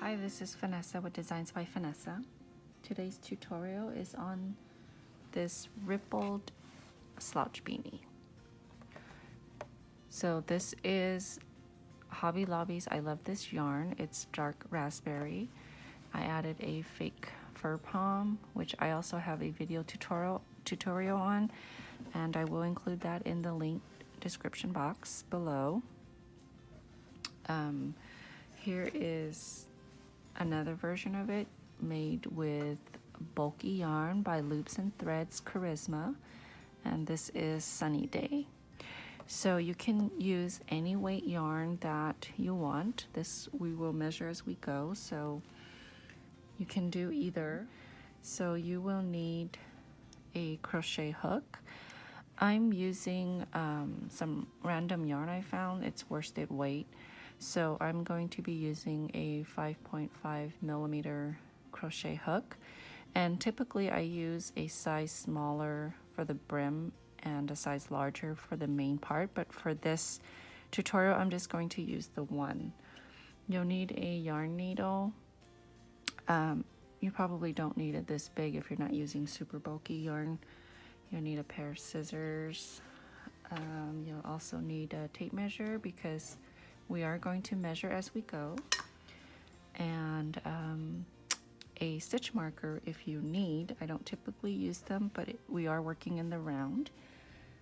Hi, this is Phanessa with Designs by Phanessa. Today's tutorial is on this rippled slouch beanie. So this is Hobby Lobby's I Love This Yarn. It's dark raspberry. I added a fake fur pom, which I also have a video tutorial on, and I will include that in the link description box below. Here is another version of it made with bulky yarn by Loops and Threads Charisma, and this is Sunny Day. So you can use any weight yarn that you want. This we will measure as we go, so you can do either. So you will need a crochet hook. I'm using some random yarn I found. It's worsted weight. So I'm going to be using a 5.5 millimeter crochet hook, and typically I use a size smaller for the brim and a size larger for the main part, but for this tutorial I'm just going to use the one. You'll need a yarn needle. You probably don't need it this big if you're not using super bulky yarn. You'll need a pair of scissors. You'll also need a tape measure because we are going to measure as we go, and a stitch marker if you need. I don't typically use them, but we are working in the round.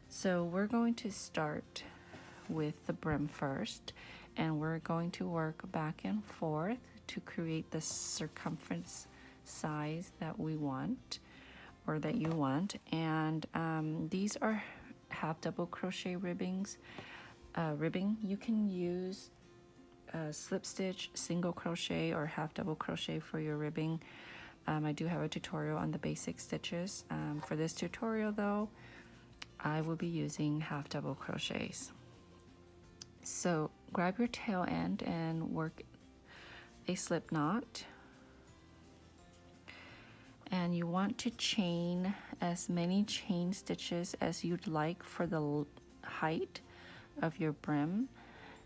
So we're going to start with the brim first, and we're going to work back and forth to create the circumference size that we want, or that you want. And these are half double crochet ribbing. You can use slip stitch, single crochet, or half double crochet for your ribbing. I do have a tutorial on the basic stitches. For this tutorial though, I will be using half double crochets. So grab your tail end and work a slip knot. And you want to chain as many chain stitches as you'd like for the height of your brim.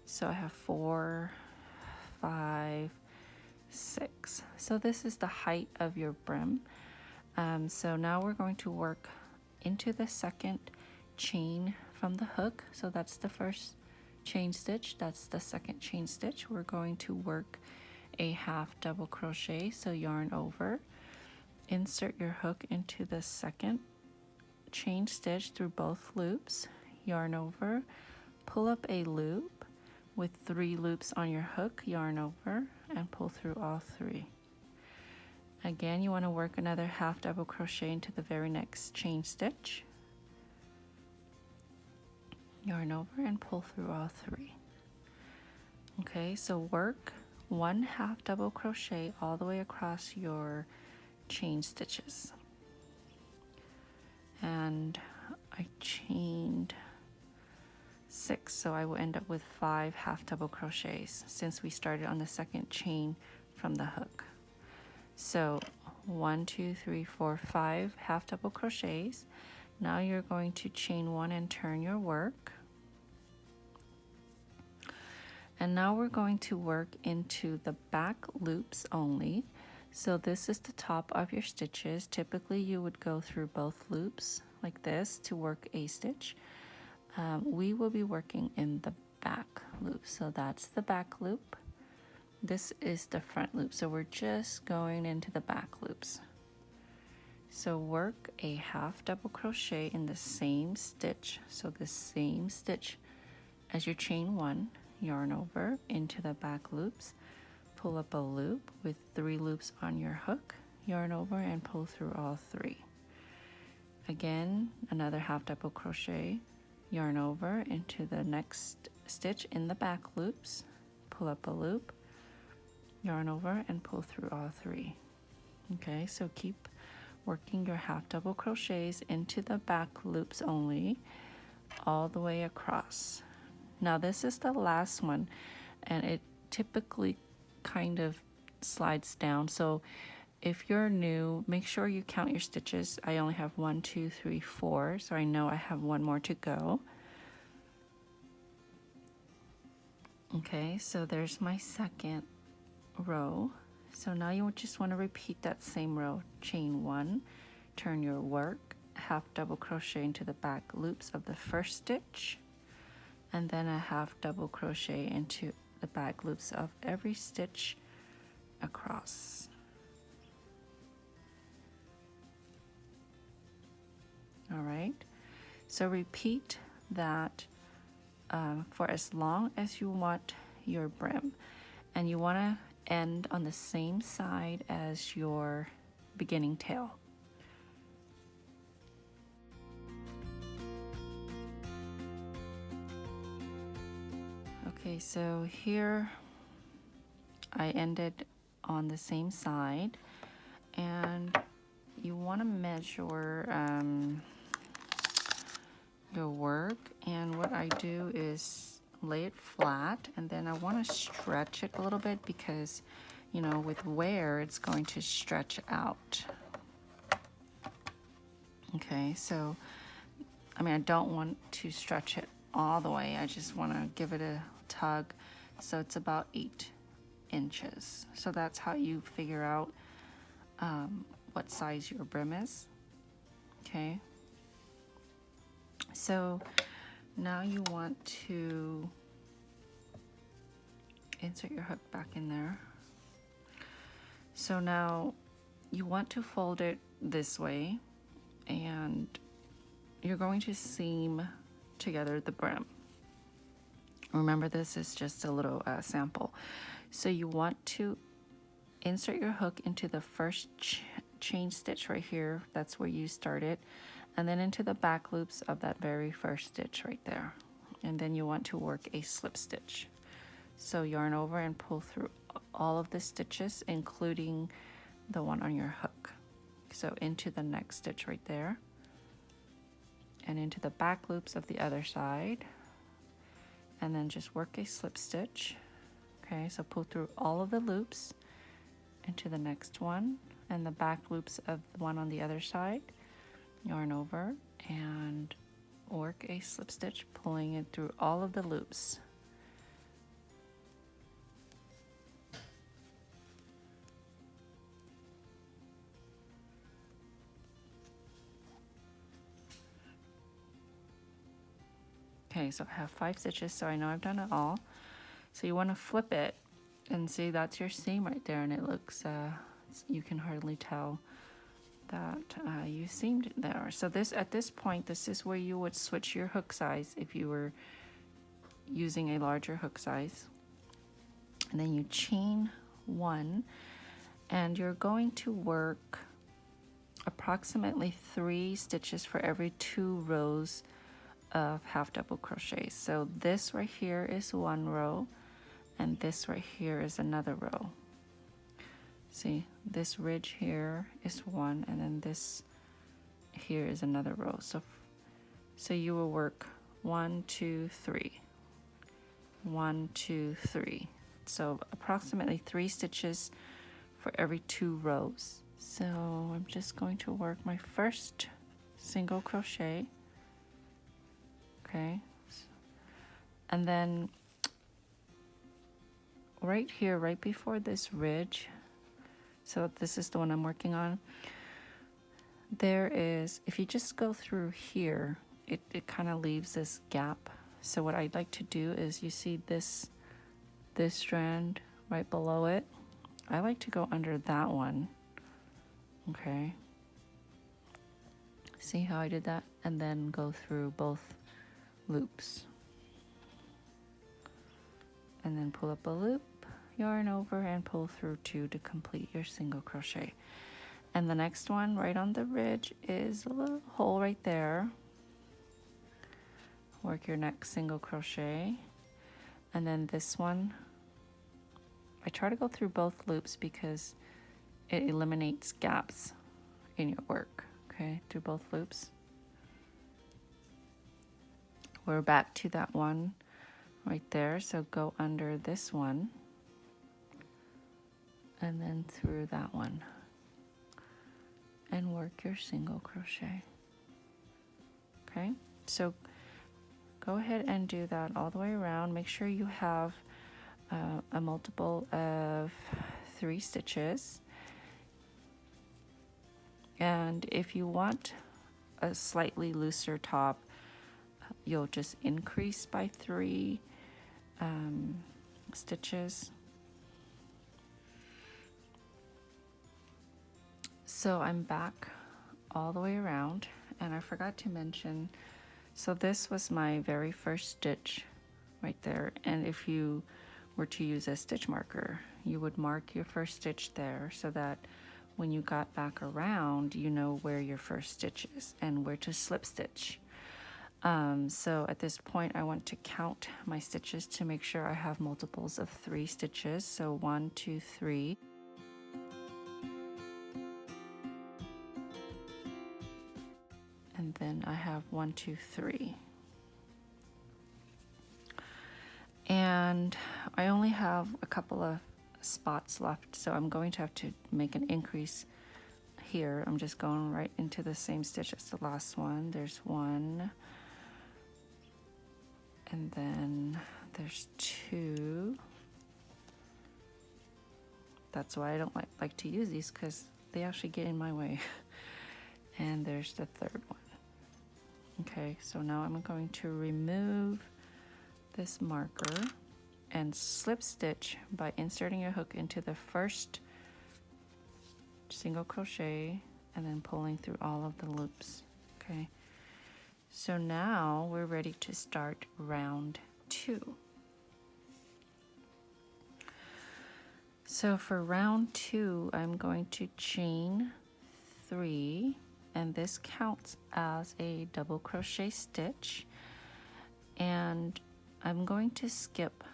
So I have 4, 5, 6. So this is the height of your brim. So now we're going to work into the second chain from the hook. So that's the first chain stitch, that's the second chain stitch. We're going to work a half double crochet, so yarn over, insert your hook into the second chain stitch through both loops, yarn over, pull up a loop with 3 loops on your hook, yarn over, and pull through all 3. Again, you want to work another half double crochet into the very next chain stitch, yarn over, and pull through all 3. Okay, so work 1 half double crochet all the way across your chain stitches. And I chained 6, so I will end up with 5 half double crochets since we started on the second chain from the hook. So 1, 2, 3, 4, 5 half double crochets. Now you're going to chain 1 and turn your work. And now we're going to work into the back loops only. So this is the top of your stitches. Typically you would go through both loops like this to work a stitch. We will be working in the back loop. So that's the back loop. This is the front loop. So we're just going into the back loops. So work a half double crochet in the same stitch. So the same stitch as your chain 1, yarn over into the back loops, pull up a loop with 3 loops on your hook, yarn over, and pull through all 3. Again, another half double crochet, yarn over into the next stitch in the back loops, pull up a loop, yarn over, and pull through all 3. Okay, so keep working your half double crochets into the back loops only all the way across. Now this is the last one, and it typically kind of slides down. So if you're new, make sure you count your stitches. I only have 1, 2, 3, 4, so I know I have 1 more to go. Okay, so there's my second row. So now you just want to repeat that same row. Chain 1, turn your work, half double crochet into the back loops of the first stitch, and then a half double crochet into the back loops of every stitch across. All right, so repeat that for as long as you want your brim, and you want to end on the same side as your beginning tail. Okay, so here I ended on the same side, and you want to measure your work, and what I do is lay it flat, and then I want to stretch it a little bit because, you know, with wear it's going to stretch out. Okay, so I mean, I don't want to stretch it all the way, I just want to give it a tug, so it's about 8 inches. So that's how you figure out what size your brim is. Okay, so now you want to insert your hook back in there. So now you want to fold it this way, and you're going to seam together the brim. Remember, this is just a little sample. So you want to insert your hook into the first chain stitch right here, that's where you started, and then into the back loops of that very first stitch right there, and then you want to work a slip stitch. So yarn over and pull through all of the stitches, including the one on your hook. So into the next stitch right there, and into the back loops of the other side, and then just work a slip stitch. Okay, so pull through all of the loops into the next one, and the back loops of the one on the other side, yarn over and work a slip stitch, pulling it through all of the loops. Okay, so I have 5 stitches, so I know I've done it all. So you want to flip it and see, that's your seam right there, and it looks, you can hardly tell that you seamed it there. So this, at this point, this is where you would switch your hook size if you were using a larger hook size. And then you chain 1, and you're going to work approximately 3 stitches for every 2 rows of half double crochets. So this right here is 1 row, and this right here is another row. See, this ridge here is 1, and then this here is another row. So you will work 1, 2, 3, 1, 2, 3. So approximately 3 stitches for every 2 rows. So I'm just going to work my first single crochet. Okay, and then right here, right before this ridge, so this is the one I'm working on, there is, if you just go through here, it kind of leaves this gap. So what I'd like to do is, you see this strand right below it, I like to go under that one. Okay, see how I did that? And then go through both loops, and then pull up a loop, yarn over, and pull through 2 to complete your single crochet. And the next one right on the ridge is a little hole right there. Work your next single crochet, and then this one, I try to go through both loops because it eliminates gaps in your work. Okay, through both loops. We're back to that one right there, so go under this one and then through that one and work your single crochet. Okay, so go ahead and do that all the way around. Make sure you have a multiple of 3 stitches. And if you want a slightly looser top, you'll just increase by 3 stitches. So I'm back all the way around, and I forgot to mention, so this was my very first stitch right there, and if you were to use a stitch marker, you would mark your first stitch there so that when you got back around, you know where your first stitch is and where to slip stitch. So at this point I want to count my stitches to make sure I have multiples of 3 stitches. So 1, 2, 3. And then I have 1, 2, 3. And I only have a couple of spots left, so I'm going to have to make an increase here. I'm just going right into the same stitch as the last one. There's 1, and then there's 2. That's why I don't like to use these, because they actually get in my way. And there's the 3rd one. Okay, so now I'm going to remove this marker and slip stitch by inserting your hook into the first single crochet and then pulling through all of the loops. Okay, so now we're ready to start round 2. So for round 2, I'm going to chain 3, and this counts as a double crochet stitch, and I'm going to skip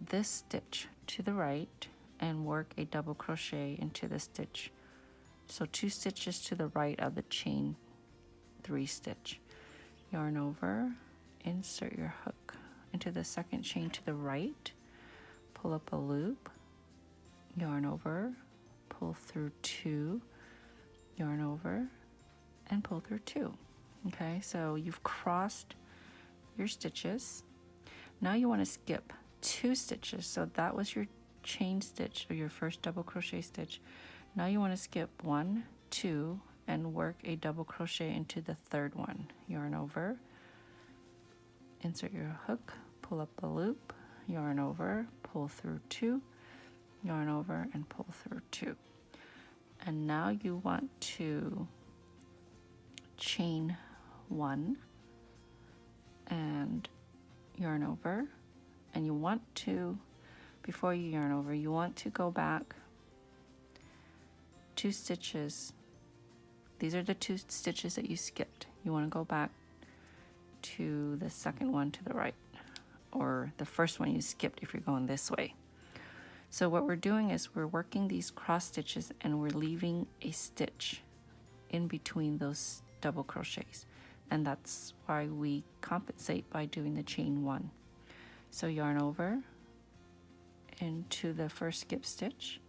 this stitch to the right and work a double crochet into the stitch. So 2 stitches to the right of the chain 3 stitch. Yarn over, insert your hook into the second chain to the right, pull up a loop, yarn over, pull through 2, yarn over, and pull through 2. Okay, so you've crossed your stitches. Now you want to skip 2 stitches. So that was your chain stitch, or your first double crochet stitch. Now you want to skip 1, 2, and work a double crochet into the 3rd one. Yarn over, insert your hook, pull up a loop, yarn over, pull through 2, yarn over, and pull through 2. And now you want to chain 1 and yarn over, and you want to, before you yarn over, you want to go back 2 stitches. These are the 2 stitches that you skipped. You want to go back to the second one to the right, or the first one you skipped if you're going this way. So what we're doing is we're working these cross stitches and we're leaving a stitch in between those double crochets, and that's why we compensate by doing the chain 1. So yarn over into the first skip stitch,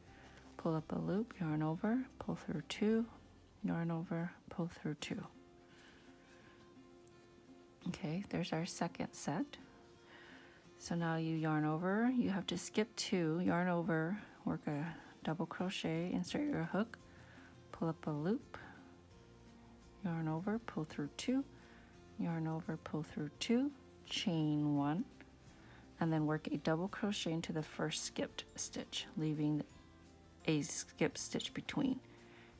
pull up a loop, yarn over, pull through 2, yarn over, pull through 2. Okay, there's our second set. So now you yarn over, you have to skip 2, yarn over, work a double crochet, insert your hook, pull up a loop, yarn over, pull through 2, yarn over, pull through 2, chain 1, and then work a double crochet into the first skipped stitch, leaving a skip stitch between.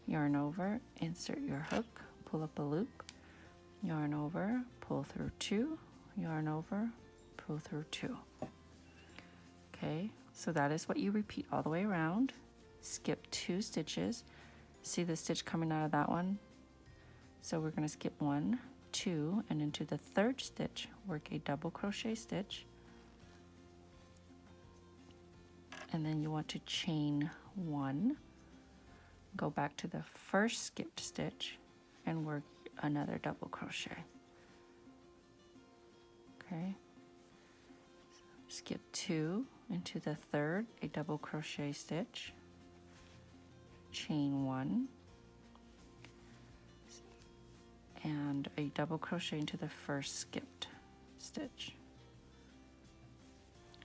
Yarn over, insert your hook, pull up a loop, yarn over, pull through 2, yarn over, pull through 2. Okay, so that is what you repeat all the way around. Skip 2 stitches. See the stitch coming out of that one? So we're going to skip 1, 2, and into the 3rd stitch, work a double crochet stitch. And then you want to chain 1, go back to the first skipped stitch, and work another double crochet. Okay, skip 2 into the 3rd, a double crochet stitch, chain 1, and a double crochet into the first skipped stitch.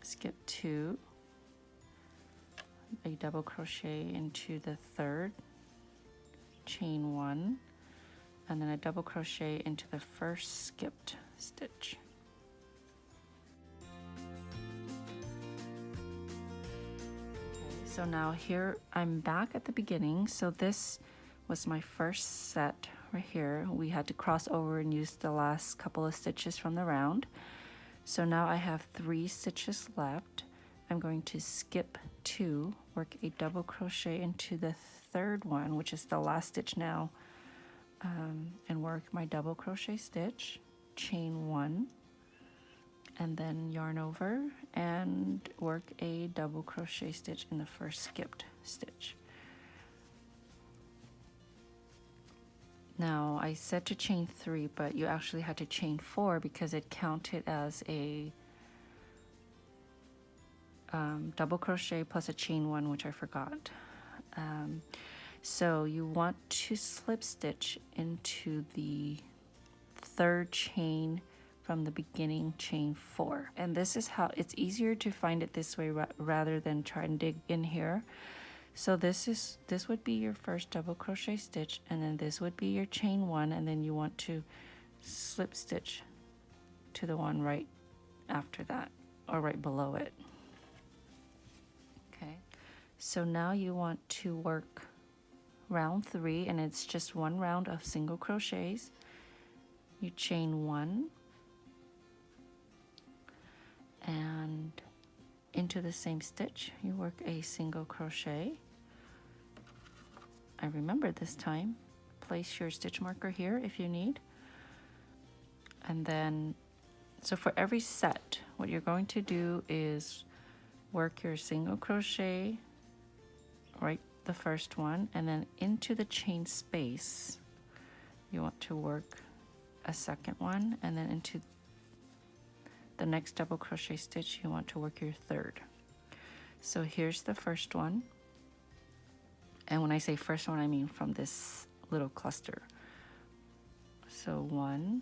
Skip 2, a double crochet into the third, chain 1, and then a double crochet into the first skipped stitch. So now here I'm back at the beginning. So this was my first set right here. We had to cross over and use the last couple of stitches from the round. So now I have 3 stitches left. I'm going to skip 2, work a double crochet into the third one, which is the last stitch now, and work my double crochet stitch, chain 1, and then yarn over and work a double crochet stitch in the first skipped stitch. Now I said to chain 3, but you actually had to chain 4 because it counted as a double crochet plus a chain 1, which I forgot. So you want to slip stitch into the third chain from the beginning, chain 4. And this is how it's easier to find it this way rather than try and dig in here. So this would be your first double crochet stitch, and then this would be your chain 1, and then you want to slip stitch to the one right after that, or right below it. Okay, so now you want to work round 3, and it's just 1 round of single crochets. You chain 1 and into the same stitch you work a single crochet. I remember this time, place your stitch marker here if you need. And then, so for every set, what you're going to do is work your single crochet, right, the first one, and then into the chain space, you want to work a second one, and then into the next double crochet stitch, you want to work your third. So here's the first one. And when I say first one, I mean from this little cluster. So 1,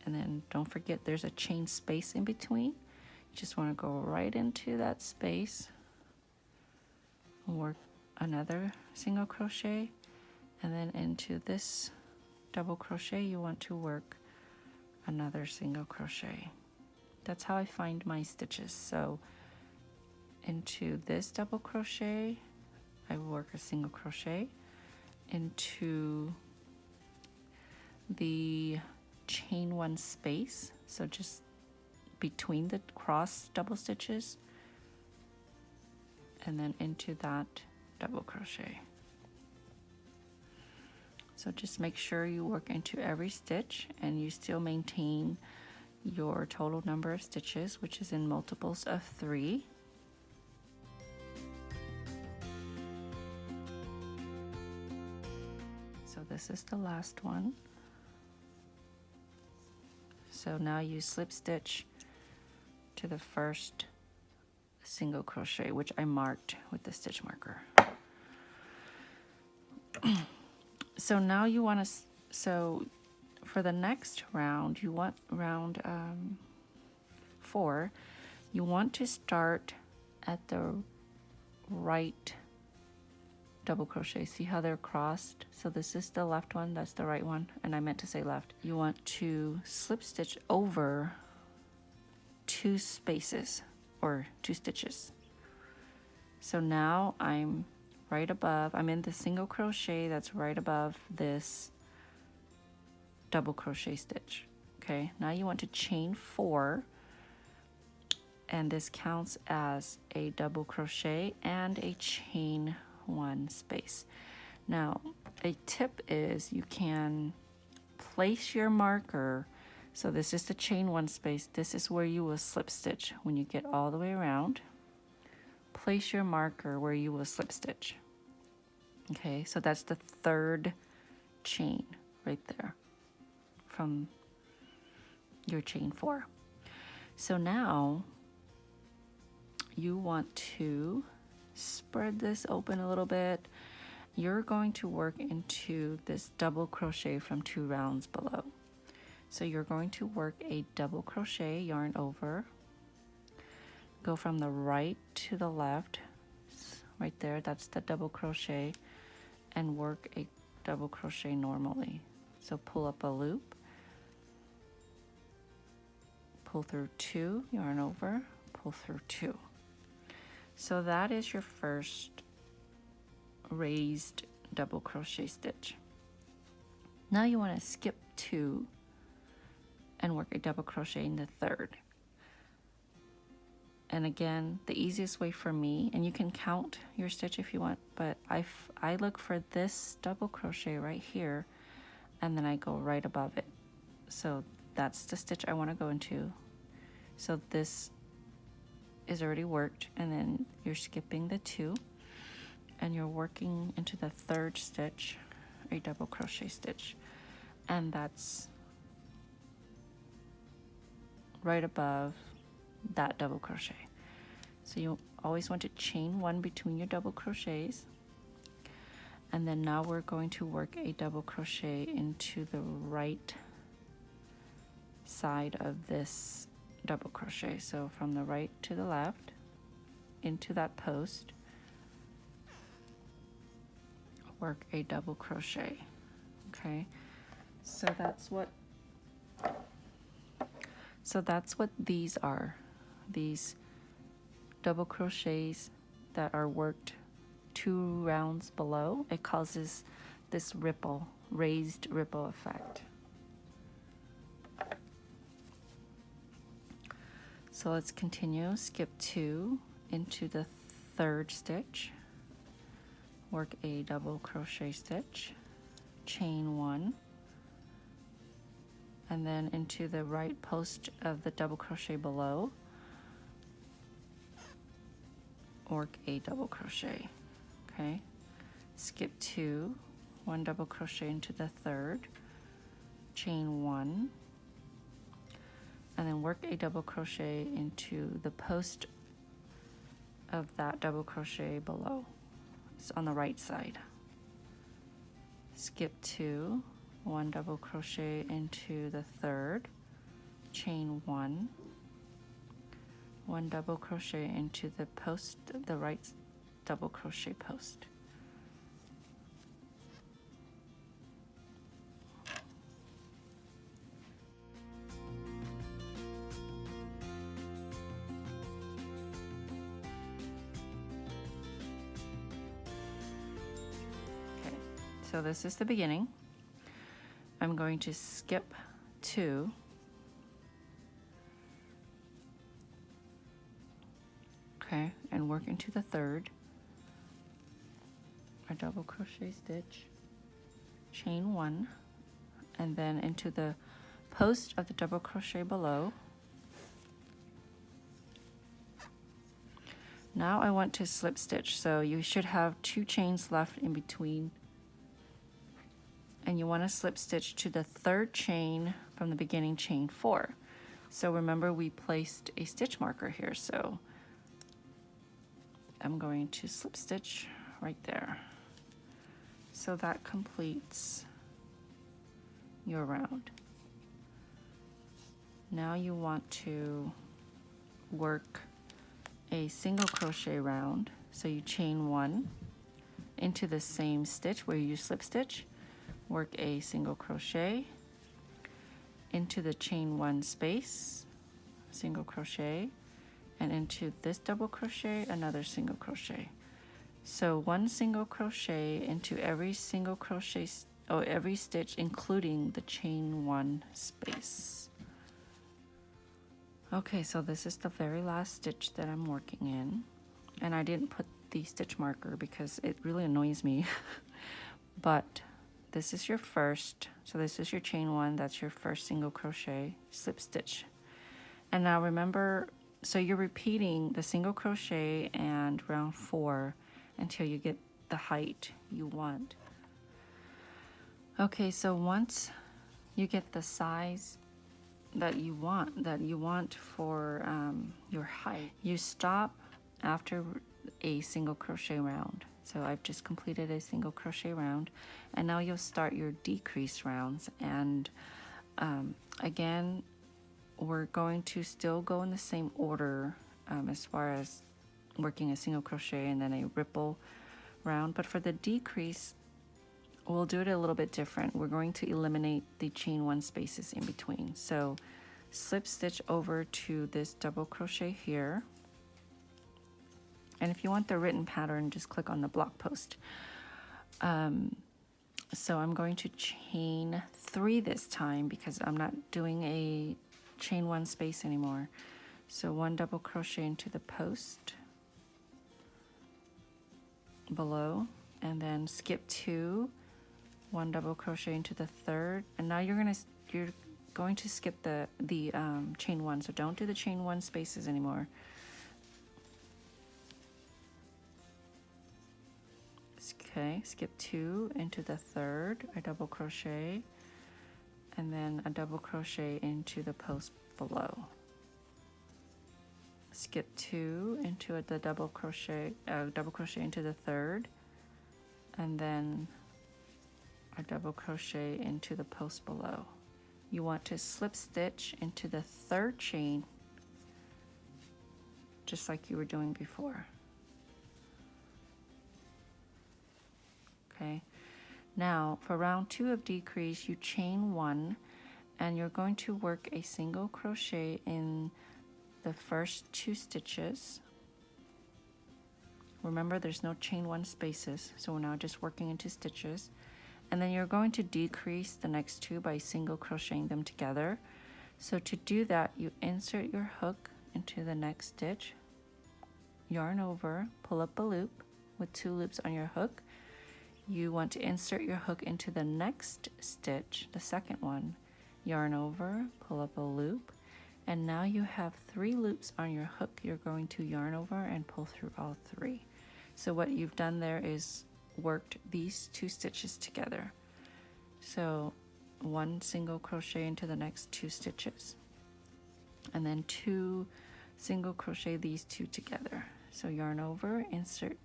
and then don't forget there's a chain space in between. You just want to go right into that space, work another single crochet, and then into this double crochet, you want to work another single crochet. That's how I find my stitches. So into this double crochet, I work a single crochet, into the chain 1 space, so just between the cross double stitches, and then into that double crochet. So just make sure you work into every stitch and you still maintain your total number of stitches, which is in multiples of 3. So this is the last one. So now you slip stitch to the first single crochet, which I marked with the stitch marker. So now you want to, so for the next round, you want round 4, you want to start at the right double crochet. See how they're crossed? So this is the left one, that's the right one, and I meant to say left. You want to slip stitch over 2 spaces or 2 stitches. So now I'm right above, I'm in the single crochet that's right above this double crochet stitch. Okay, now you want to chain 4, and this counts as a double crochet and a chain 1 space. Now a tip is you can place your marker, so this is the chain 1 space, this is where you will slip stitch when you get all the way around. Place your marker where you will slip stitch. Okay, so that's the third chain right there from your chain 4. So now you want to spread this open a little bit. You're going to work into this double crochet from 2 rounds below. So you're going to work a double crochet, yarn over, go from the right to the left, right there, that's the double crochet, and work a double crochet normally. So pull up a loop, pull through 2, yarn over, pull through 2. So that is your first raised double crochet stitch. Now you want to skip 2 and work a double crochet in the third. And again, the easiest way for me, and you can count your stitch if you want, but I look for this double crochet right here, and then I go right above it. So that's the stitch I want to go into. So this is already worked, and then you're skipping the 2, and you're working into the third stitch, a double crochet stitch, and that's right above that double crochet. So you always want to chain 1 between your double crochets, and then now we're going to work a double crochet into the right side of this double crochet. So from the right to the left into that post, work a double crochet. Okay, so that's what these are, these double crochets that are worked 2 rounds below. It causes this ripple, raised ripple effect. So let's continue. Skip 2 into the third stitch, work a double crochet stitch, chain 1, and then into the right post of the double crochet below, work a double crochet. Okay, skip 2, 1 double crochet into the third, chain 1, and then work a double crochet into the post of that double crochet below. It's on the right side. Skip 2, 1 double crochet into the third, chain 1, 1 double crochet into the post, the right double crochet post. Okay, so this is the beginning. I'm going to skip 2, okay, and work into the third, a double crochet stitch, chain 1, and then into the post of the double crochet below. Now I want to slip stitch, so you should have 2 chains left in between, and you want to slip stitch to the third chain from the beginning, chain 4. So remember, we placed a stitch marker here, so I'm going to slip stitch right there. So that completes your round. Now you want to work a single crochet round. So you chain 1 into the same stitch where you slip stitch, work a single crochet into the chain 1 space, single crochet, and into this double crochet, another single crochet. So 1 single crochet into every single crochet, every stitch, including the chain 1 space. Okay, so this is the very last stitch that I'm working in, and I didn't put the stitch marker because it really annoys me. But this is your first, so this is your chain 1, that's your first single crochet, slip stitch. And now remember, so you're repeating the single crochet and round 4 until you get the height you want. Okay, so once you get the size that you want for your height, you stop after a single crochet round. So I've just completed a single crochet round, and now you'll start your decrease rounds. And again, we're going to still go in the same order as far as working a single crochet and then a ripple round. But for the decrease, we'll do it a little bit different. We're going to eliminate the chain 1 spaces in between. So slip stitch over to this double crochet here. And if you want the written pattern, just click on the blog post. So I'm going to chain 3 this time because I'm not doing a chain 1 space anymore. So 1 double crochet into the post below, and then skip 2, 1 double crochet into the 3rd, and now you're going to skip the chain 1. So don't do the chain 1 spaces anymore. Okay, skip 2 into the 3rd, a double crochet, and then a double crochet into the post below. Skip 2 into the double crochet into the 3rd, and then a double crochet into the post below. You want to slip stitch into the 3rd chain, just like you were doing before. Okay, now for round 2 of decrease, you chain 1, and you're going to work a single crochet in the first 2 stitches. Remember, there's no chain 1 spaces, so we're now just working into stitches. And then you're going to decrease the next 2 by single crocheting them together. So to do that, you insert your hook into the next stitch, yarn over, pull up a loop with 2 loops on your hook. You want to insert your hook into the next stitch, the second one, yarn over, pull up a loop, and now you have 3 loops on your hook. You're going to yarn over and pull through all 3. So what you've done there is worked these 2 stitches together. So 1 single crochet into the next 2 stitches, and then 2 single crochet these 2 together. So yarn over, insert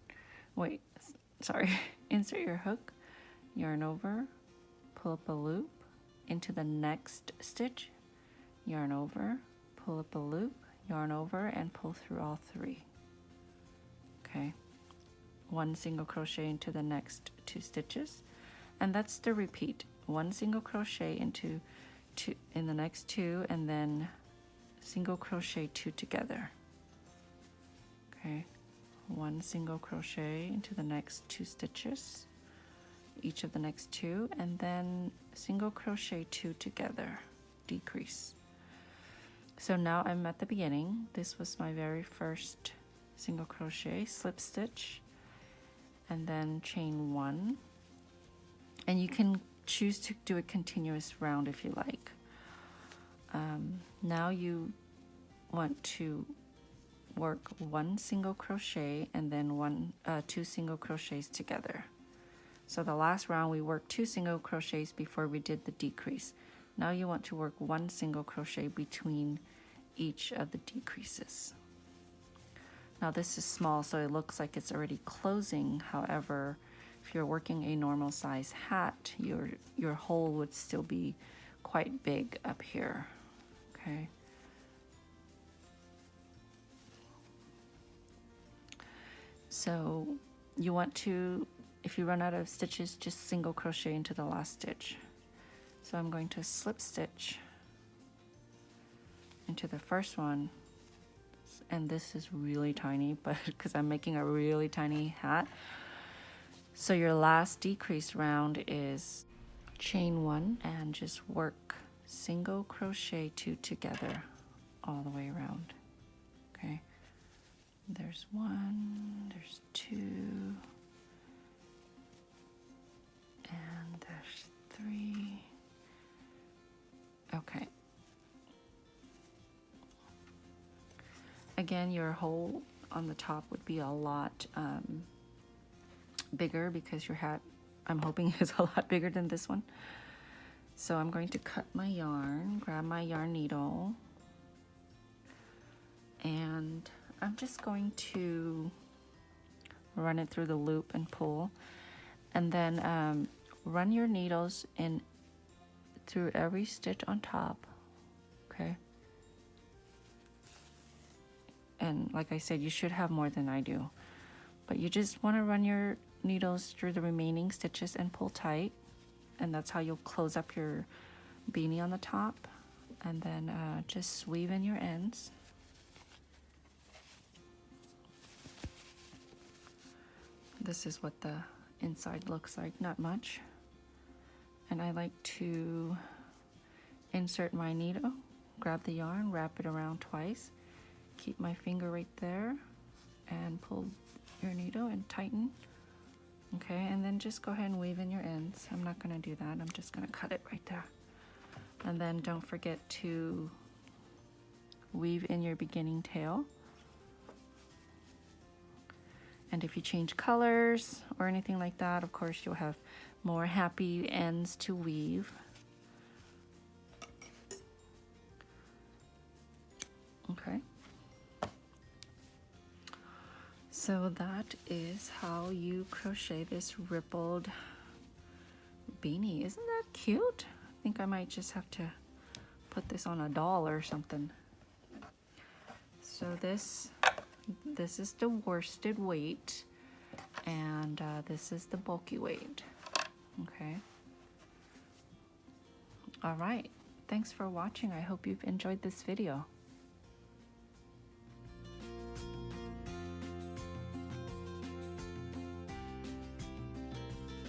your hook, yarn over, pull up a loop into the next stitch, yarn over, pull up a loop, yarn over, and pull through all 3. Okay, 1 single crochet into the next 2 stitches, and that's the repeat. 1 single crochet into 2 in the next 2, and then single crochet 2 together. Okay, 1 single crochet into the next 2 stitches, each of the next 2, and then single crochet 2 together, decrease. So now I'm at the beginning. This was my very first single crochet, slip stitch, and then chain 1, and you can choose to do a continuous round if you like. Now you want to work 1 single crochet and then 2 single crochets together. So the last round we worked 2 single crochets before we did the decrease. Now you want to work 1 single crochet between each of the decreases. Now this is small, so it looks like it's already closing. However, if you're working a normal size hat, your hole would still be quite big up here. Okay. So you want to, if you run out of stitches, just single crochet into the last stitch. So I'm going to slip stitch into the first one, and this is really tiny, but because I'm making a really tiny hat. So your last decrease round is chain 1 and just work single crochet 2 together all the way around. Okay, there's 1, there's 2, and there's 3. Okay. Again, your hole on the top would be a lot bigger because your hat, I'm hoping, is a lot bigger than this one. So I'm going to cut my yarn, grab my yarn needle, and I'm just going to run it through the loop and pull, and then run your needles in through every stitch on top, okay? And like I said, you should have more than I do. But you just want to run your needles through the remaining stitches and pull tight. And that's how you'll close up your beanie on the top. And then just weave in your ends. This is what the inside looks like, not much. And I like to insert my needle, grab the yarn, wrap it around twice, keep my finger right there, and pull your needle and tighten. Okay, and then just go ahead and weave in your ends. I'm not gonna do that, I'm just gonna cut it right there. And then don't forget to weave in your beginning tail. And if you change colors or anything like that, of course you'll have more happy ends to weave. Okay. So that is how you crochet this rippled beanie. Isn't that cute? I think I might just have to put this on a doll or something. So this is the worsted weight, and this is the bulky weight. Okay. All right. Thanks for watching. I hope you've enjoyed this video.